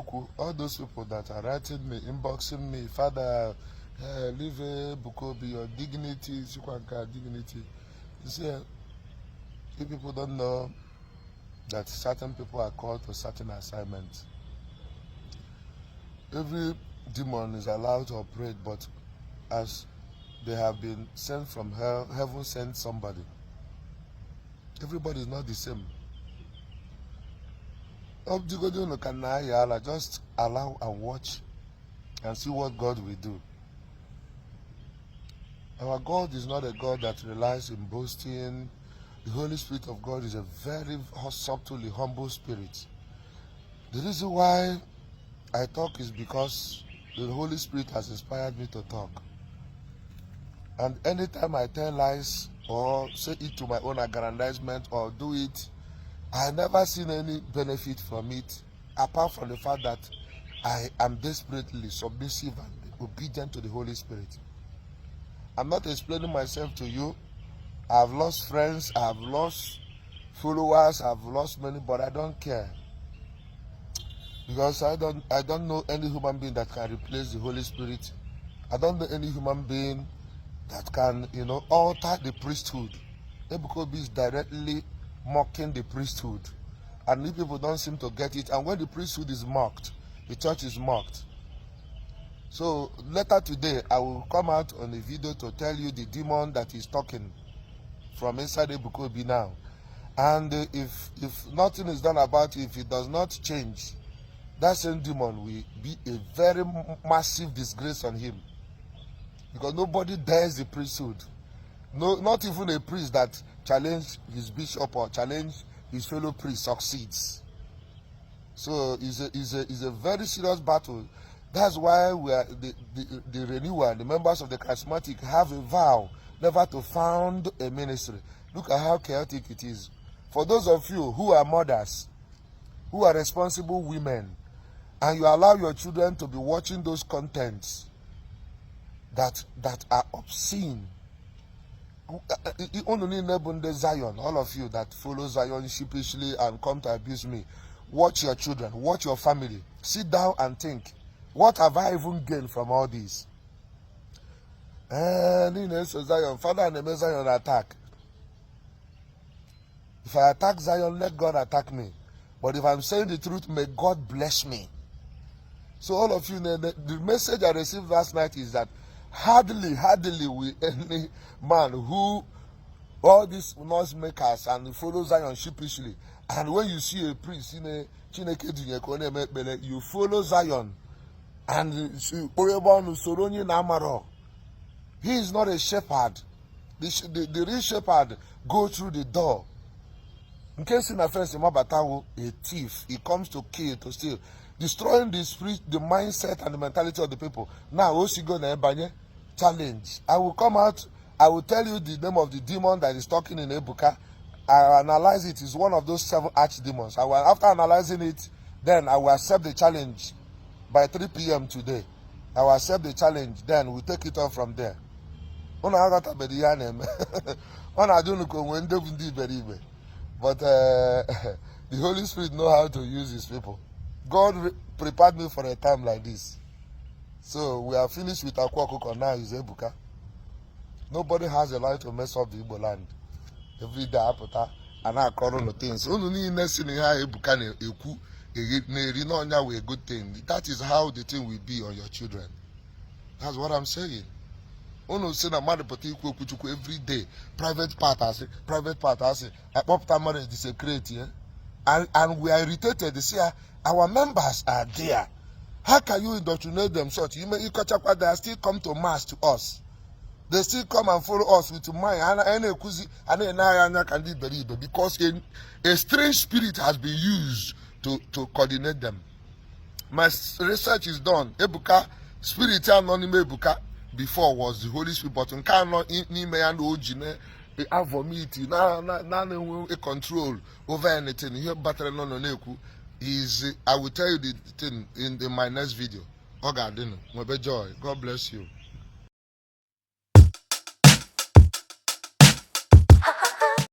all those people that are writing me, inboxing me, Father, leave Ebuka Obi, your dignity, dignity. You see, you people don't know that certain people are called to certain assignments. Every demon is allowed to operate, but as they have been sent from hell, heaven sent somebody. Everybody is not the same. Just allow and watch and see what God will do. Our God is not a God that relies in boasting. The Holy Spirit of God is a very subtly humble spirit. The reason why I talk is because the Holy Spirit has inspired me to talk. And anytime I tell lies or say it to my own aggrandizement or do it, I never seen any benefit from it, apart from the fact that I am desperately submissive and obedient to the Holy Spirit. I'm not explaining myself to you. I've lost friends, I've lost followers, I've lost many, but I don't care. Because I don't know any human being that can replace the Holy Spirit. I don't know any human being that can, alter the priesthood. Ebuka Obi is directly mocking the priesthood. And if people don't seem to get it, and when the priesthood is mocked, the church is mocked. So later today, I will come out on a video to tell you the demon that is talking from inside Ebuka Obi now. And if nothing is done about it, if it does not change, that same demon will be a very massive disgrace on him. Because nobody dares the priesthood. No, not even a priest that challenge his bishop or challenge his fellow priest succeeds. So it's a very serious battle. That's why we are the renewal, the members of the charismatic have a vow never to found a ministry. Look at how chaotic it is. For those of you who are mothers, who are responsible women, and you allow your children to be watching those contents that are obscene. Only Zion, all of you that follow Zion sheepishly and come to abuse me, watch your children, watch your family, sit down and think, what have I even gained from all this? Zion, Father, and Zion attack. If I attack Zion, let God attack me. But if I'm saying the truth, may God bless me. So all of you, the message I received last night is that hardly will any man who, all these noise makers and follow Zion sheepishly, and when you see a priest in a Chineke, you follow Zion, and he is not a shepherd. The real shepherd go through the door. In case in a friend, a thief, he comes to kill, to steal, destroying the spirit, the mindset and the mentality of the people. Now, Osigo na Ebanye challenge. I will come out, I will tell you the name of the demon that is talking in Ebuka. I analyze it. It's one of those 7 archdemons. After analyzing it, then I will accept the challenge by 3 p.m. today. I will accept the challenge, then we'll take it on from there. But the Holy Spirit knows how to use his people. God prepared me for a time like this. So we are finished with our Kwakoko, now is Ebuka. Nobody has a right to mess up the Igbo land. Every day I and I call on the things. Only in Ebuka a good thing. That is how the thing will be on your children. That's what I'm saying. Every day, private part, I pop marriage is a crate, and we are irritated. They say our members are there. How can you indoctrinate them such? They still come to mass to us. They still come and follow us with mind. Because a strange spirit has been used to coordinate them. My research is done. Ebuka, spirit Ebuka before was the Holy Spirit, but cannot a control over anything. Here, is I will tell you the thing in my next video. God bless you.